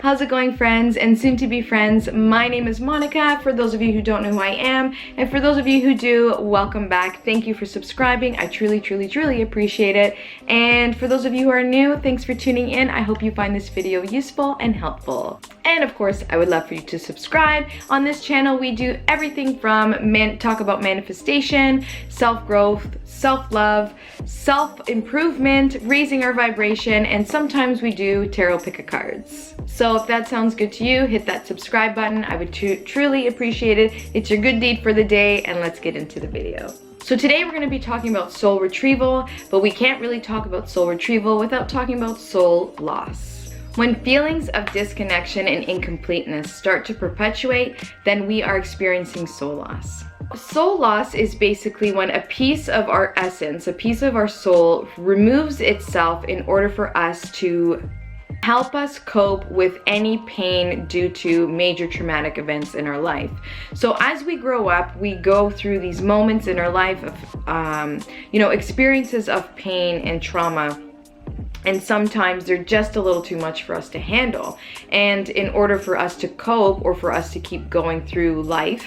How's it going, friends and soon to be friends? My name is Monica, for those of you who don't know who I am, and for those of you who do, welcome back. Thank you for subscribing. I truly appreciate it. And for those of you who are new, thanks for tuning in. I hope you find this video useful and helpful. And of course, I would love for you to subscribe. On this channel, we do everything from talk about manifestation, self-growth, self-love, self-improvement, raising our vibration, and sometimes we do tarot pick-a-cards. So if that sounds good to you, hit that subscribe button. I would truly appreciate it. It's your good deed for the day, and let's get into the video. So today we're going to be talking about soul retrieval, but we can't really talk about soul retrieval without talking about soul loss. When feelings of disconnection and incompleteness start to perpetuate, then we are experiencing soul loss. Soul loss is basically when a piece of our essence, a piece of our soul, removes itself in order for us to help us cope with any pain due to major traumatic events in our life. So as we grow up, we go through these moments in our life of, experiences of pain and trauma. And sometimes they're just a little too much for us to handle. And in order for us to cope or for us to keep going through life,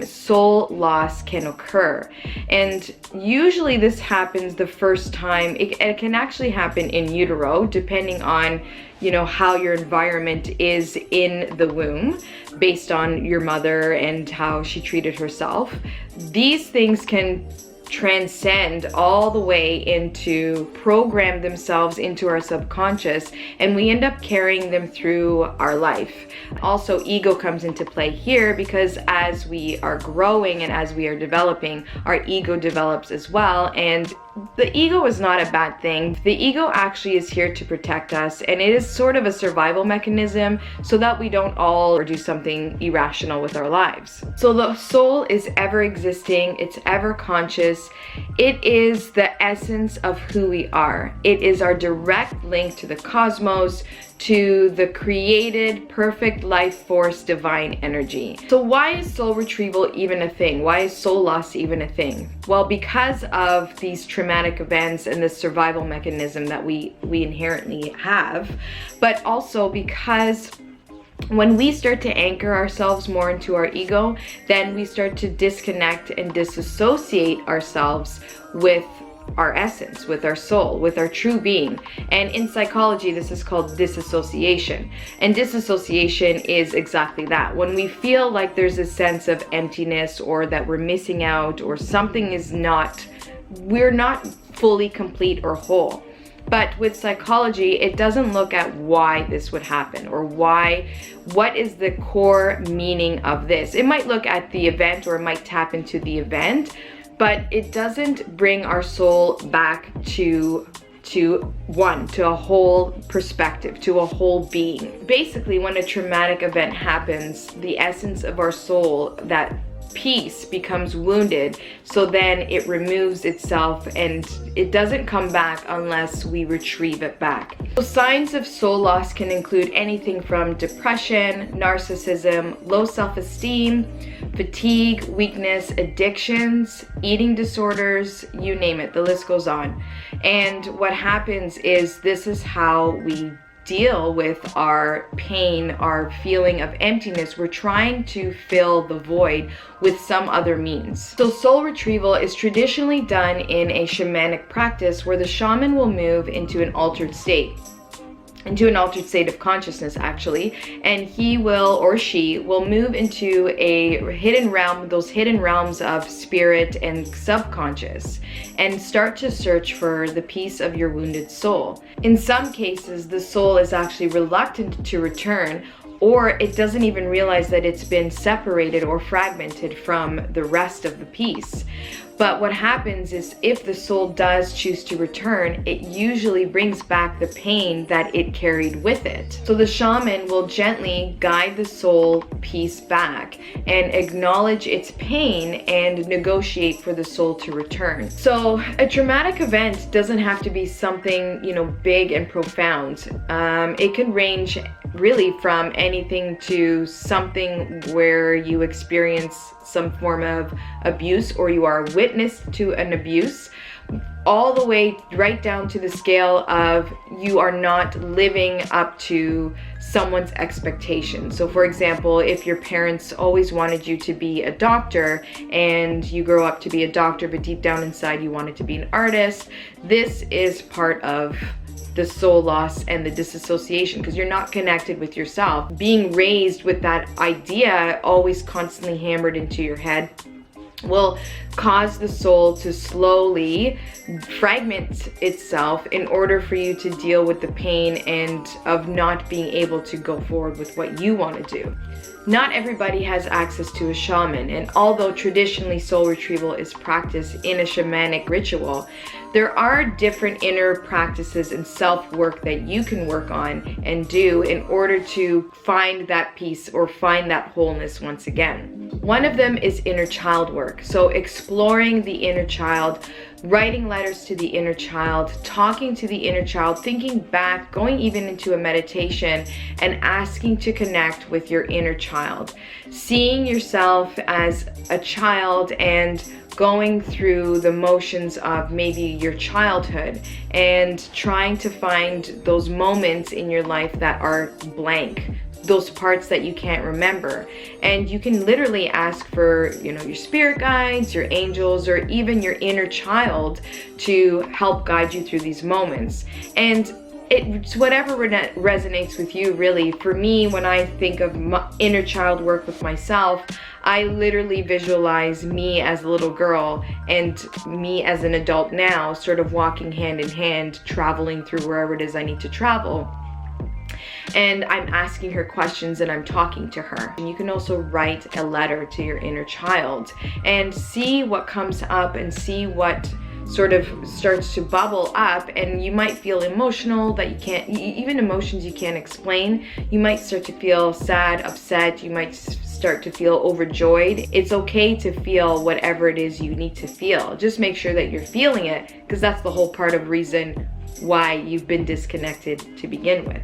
soul loss can occur. And usually this happens the first time. It can actually happen in utero, depending on how your environment is in the womb, based on your mother and how she treated herself. These things can transcend all the way into program themselves into our subconscious, and we end up carrying them through our life. Also, ego comes into play here, because as we are growing and as we are developing, our ego develops as well. And the ego is not a bad thing. The ego actually is here to protect us, and it is sort of a survival mechanism so that we don't all do something irrational with our lives. So the soul is ever existing, it's ever conscious. It is the essence of who we are. It is our direct link to the cosmos, to the created perfect life force, divine energy. So why is soul retrieval even a thing? Why is soul loss even a thing? Well, because of these traumatic events and this survival mechanism that we inherently have, but also because when we start to anchor ourselves more into our ego, then we start to disconnect and disassociate ourselves with our essence, with our soul, with our true being. And in psychology, this is called disassociation. And disassociation is exactly that. When we feel like there's a sense of emptiness, or that we're missing out, or something is we're not fully complete or whole. But with psychology, it doesn't look at why this would happen, or what is the core meaning of this. It might look at the event, or it might tap into the event, but it doesn't bring our soul back to a whole perspective, to a whole being. Basically, when a traumatic event happens, the essence of our soul, that piece, becomes wounded, so then it removes itself and it doesn't come back unless we retrieve it back. So signs of soul loss can include anything from depression, narcissism, low self-esteem, fatigue, weakness, addictions, eating disorders, you name it, the list goes on. And what happens is, this is how we deal with our pain, our feeling of emptiness. We're trying to fill the void with some other means. So soul retrieval is traditionally done in a shamanic practice, where the shaman will move into an altered state of consciousness, actually, and he will, or she will, move into a hidden realm, those hidden realms of spirit and subconscious, and start to search for the piece of your wounded soul. In some cases, the soul is actually reluctant to return, or it doesn't even realize that it's been separated or fragmented from the rest of the piece. But what happens is, if the soul does choose to return, it usually brings back the pain that it carried with it. So the shaman will gently guide the soul piece back and acknowledge its pain and negotiate for the soul to return. So a traumatic event doesn't have to be something, big and profound. It can range really from anything to something where you experience some form of abuse, or you are a witness to an abuse. all the way right down to the scale of you are not living up to someone's expectations. So for example, if your parents always wanted you to be a doctor and you grow up to be a doctor, but deep down inside you wanted to be an artist, this is part of the soul loss and the disassociation, because you're not connected with yourself. Being raised with that idea always constantly hammered into your head will cause the soul to slowly fragment itself in order for you to deal with the pain and of not being able to go forward with what you want to do. Not everybody has access to a shaman, and although traditionally soul retrieval is practiced in a shamanic ritual, there are different inner practices and self-work that you can work on and do in order to find that peace or find that wholeness once again. One of them is inner child work. So exploring the inner child, writing letters to the inner child, talking to the inner child, thinking back, going even into a meditation and asking to connect with your inner child. Seeing yourself as a child and going through the motions of maybe your childhood and trying to find those moments in your life that are blank, those parts that you can't remember. And you can literally ask for, your spirit guides, your angels, or even your inner child to help guide you through these moments. And it's whatever resonates with you, really. For me, when I think of inner child work with myself, I literally visualize me as a little girl and me as an adult now, sort of walking hand in hand, traveling through wherever it is I need to travel. And I'm asking her questions and I'm talking to her. And you can also write a letter to your inner child and see what comes up and see what sort of starts to bubble up. And you might feel emotional that you can't, even emotions you can't explain. You might start to feel sad, upset. You might start to feel overjoyed. It's okay to feel whatever it is you need to feel. Just make sure that you're feeling it, because that's the whole part of reason why you've been disconnected to begin with.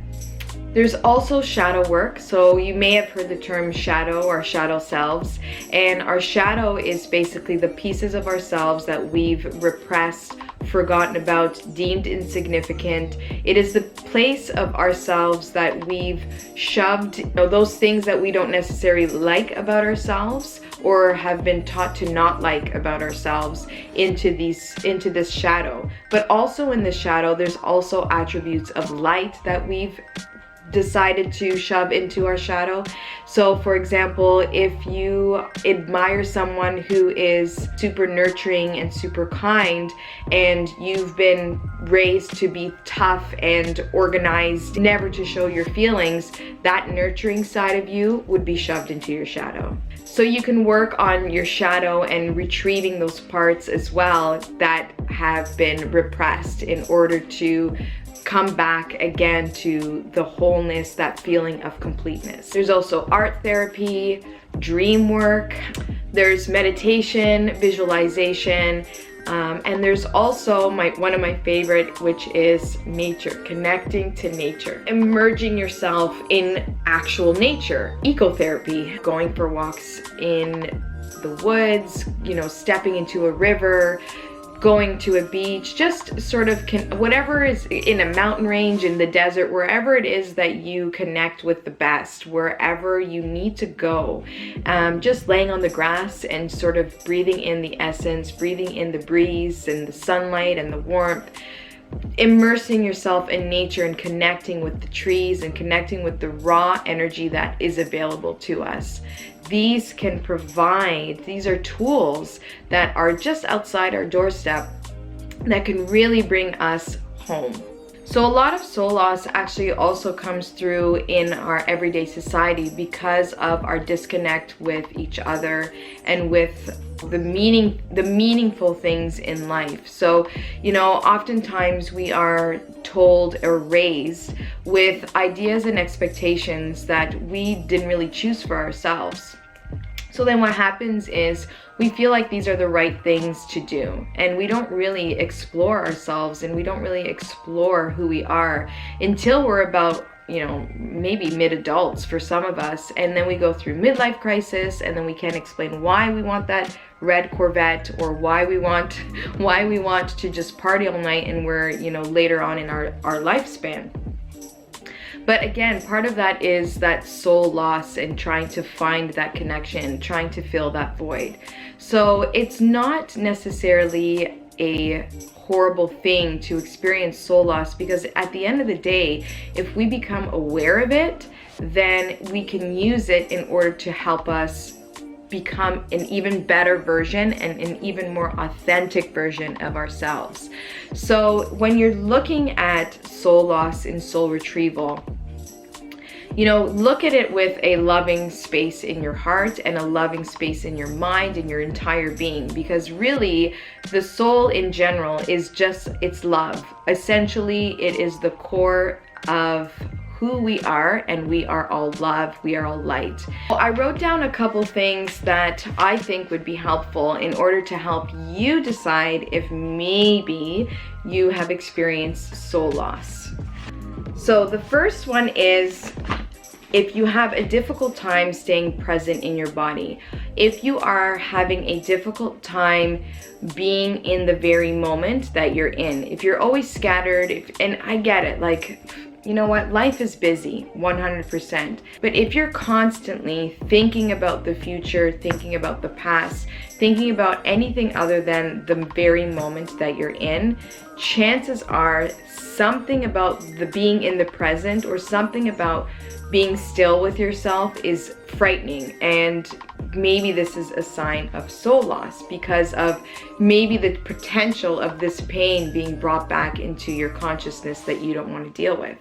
There's also shadow work. So you may have heard the term shadow or shadow selves. And our shadow is basically the pieces of ourselves that we've repressed, forgotten about, deemed insignificant. It is the place of ourselves that we've shoved, those things that we don't necessarily like about ourselves or have been taught to not like about ourselves into this shadow. But also in the shadow, there's also attributes of light that we've decided to shove into our shadow. So for example, if you admire someone who is super nurturing and super kind, and you've been raised to be tough and organized, never to show your feelings, that nurturing side of you would be shoved into your shadow. So you can work on your shadow and retrieving those parts as well that have been repressed in order to come back again to the wholeness, that feeling of completeness. There's also art therapy, dream work, there's meditation, visualization, and there's also one of my favorite, which is nature, connecting to nature, immersing yourself in actual nature, ecotherapy, going for walks in the woods, stepping into a river, going to a beach, just sort of whatever is in a mountain range, in the desert, wherever it is that you connect with the best, wherever you need to go, just laying on the grass and sort of breathing in the essence, breathing in the breeze and the sunlight and the warmth, immersing yourself in nature and connecting with the trees and connecting with the raw energy that is available to us. These are tools that are just outside our doorstep that can really bring us home. So a lot of soul loss actually also comes through in our everyday society because of our disconnect with each other and with the meaningful things in life. So, oftentimes we are told or raised with ideas and expectations that we didn't really choose for ourselves. So then what happens is we feel like these are the right things to do, and we don't really explore ourselves and we don't really explore who we are until we're about, maybe mid-adults for some of us, and then we go through midlife crisis, and then we can't explain why we want that red Corvette, or why we want to just party all night and we're, you know, later on in our lifespan. But again, part of that is that soul loss and trying to find that connection, trying to fill that void. So it's not necessarily a horrible thing to experience soul loss, because at the end of the day, if we become aware of it, then we can use it in order to help us become an even better version and an even more authentic version of ourselves. So when you're looking at soul loss and soul retrieval, you know, look at it with a loving space in your heart and a loving space in your mind and your entire being, because really the soul in general is just, it's love. Essentially, it is the core of who we are, and we are all love, we are all light. I wrote down a couple things that I think would be helpful in order to help you decide if maybe you have experienced soul loss. So the first one is, if you have a difficult time staying present in your body, if you are having a difficult time being in the very moment that you're in, if you're always scattered, and I get it, like, you know what, life is busy, 100%. But if you're constantly thinking about the future, thinking about the past, thinking about anything other than the very moment that you're in, chances are something about the being in the present, or something about being still with yourself, is frightening. And maybe this is a sign of soul loss, because of maybe the potential of this pain being brought back into your consciousness that you don't want to deal with.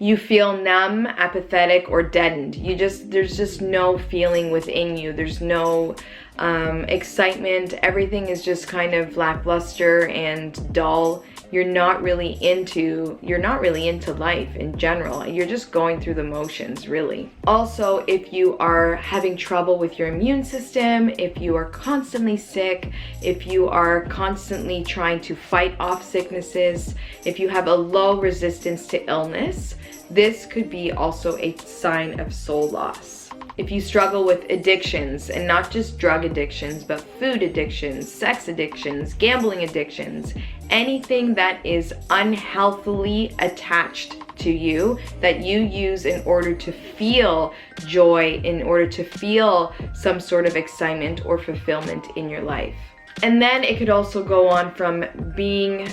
You feel numb, apathetic, or deadened. There's just no feeling within you. There's no excitement. Everything is just kind of lackluster and dull. You're not really into life in general. You're just going through the motions, really. Also, if you are having trouble with your immune system, if you are constantly sick, if you are constantly trying to fight off sicknesses, if you have a low resistance to illness, this could be also a sign of soul loss. If you struggle with addictions, and not just drug addictions, but food addictions, sex addictions, gambling addictions, anything that is unhealthily attached to you, that you use in order to feel joy, in order to feel some sort of excitement or fulfillment in your life. And then it could also go on from being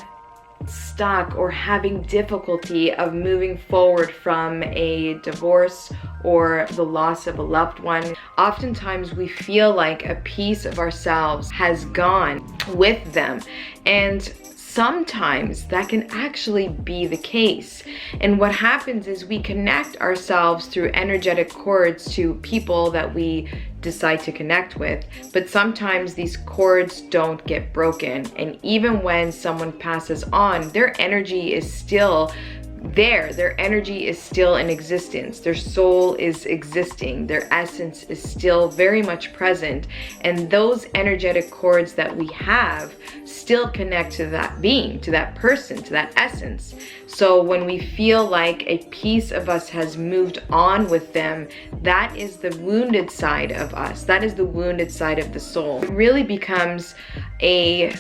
stuck or having difficulty of moving forward from a divorce or the loss of a loved one. Oftentimes we feel like a piece of ourselves has gone with them, and sometimes that can actually be the case. And what happens is we connect ourselves through energetic cords to people that we decide to connect with, but sometimes these cords don't get broken, and even when someone passes on, their energy is still there. Their energy is still in existence. Their soul is existing. Their essence is still very much present. And those energetic cords that we have still connect to that being, to that person, to that essence. So when we feel like a piece of us has moved on with them, that is the wounded side of us. That is the wounded side of the soul. It really becomes a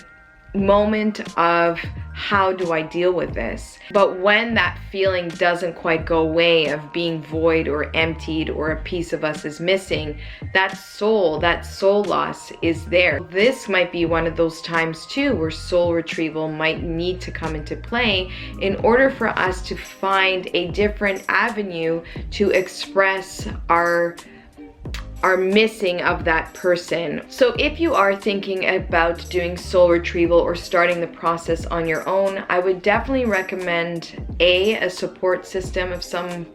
moment of, how do I deal with this? But when that feeling doesn't quite go away, of being void or emptied, or a piece of us is missing, that soul loss is there. This might be one of those times too where soul retrieval might need to come into play in order for us to find a different avenue to express our missing of that person. So if you are thinking about doing soul retrieval or starting the process on your own, I would definitely recommend a support system of some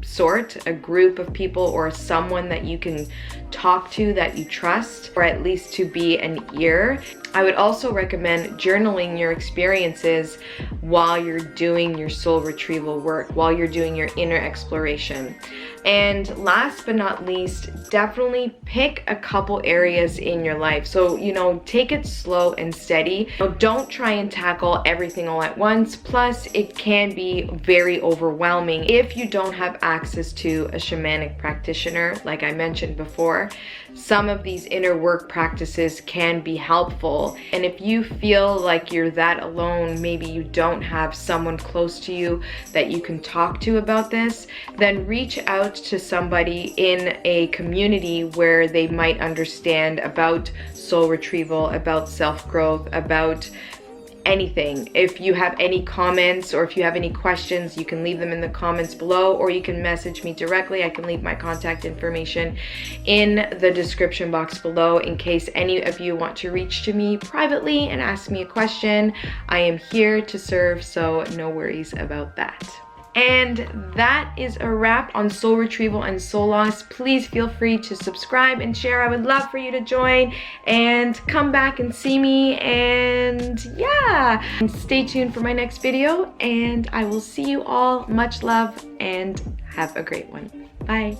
sort, a group of people or someone that you can talk to that you trust, or at least to be an ear. I would also recommend journaling your experiences while you're doing your soul retrieval work, while you're doing your inner exploration. And last but not least, definitely pick a couple areas in your life. So, take it slow and steady. Don't try and tackle everything all at once. Plus, it can be very overwhelming if you don't have access to a shamanic practitioner, like I mentioned before. Some of these inner work practices can be helpful. And if you feel like you're that alone, maybe you don't have someone close to you that you can talk to about this, then reach out to somebody in a community where they might understand about soul retrieval, about self-growth, about anything. If you have any comments or if you have any questions, you can leave them in the comments below, or you can message me directly. I can leave my contact information in the description box below in case any of you want to reach to me privately and ask me a question. I am here to serve, so no worries about that. And that is a wrap on soul retrieval and soul loss. Please feel free to subscribe and share. I would love for you to join and come back and see me. And yeah, stay tuned for my next video, and I will see you all. Much love and have a great one. Bye.